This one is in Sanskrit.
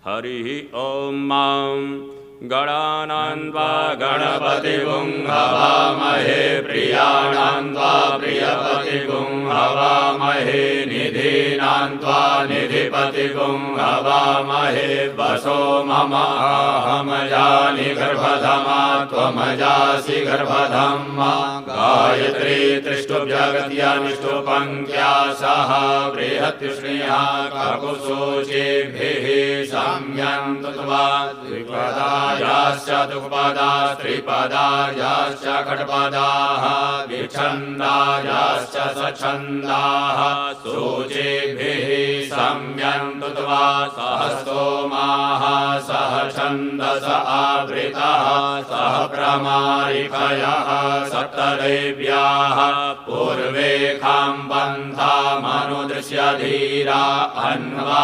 हरिः ॐ मां गणानान्वा गणपतिगुं हवामहे प्रियाणान्वा प्रियपतिगुं हवामहे निधीनान्वा निधिपतिगुं हवामहे वसो मम अहमजानि गर्भधमा त्वमजासि गर्भधम्मा गायत्री त्रिष्टुभ्यगत्यानिष्टुपङ्क्त्या सह बृहत्युष्णिया काकुशोचेभिः सम्यन्तु त्वा द्विपदायाश्च दुःपदाः त्रिपदायाश्च खट्पदाः विच्छन्दायाश्च सच्छन्दाः सूचेभिः सम्यन्तु त्वा सह स्तोमाः सह छन्दस आवृतः सह प्रमारिकयः सप्तदेव्याः पूर्वे खां बन्धामनुदृश्य धीरा अन्वा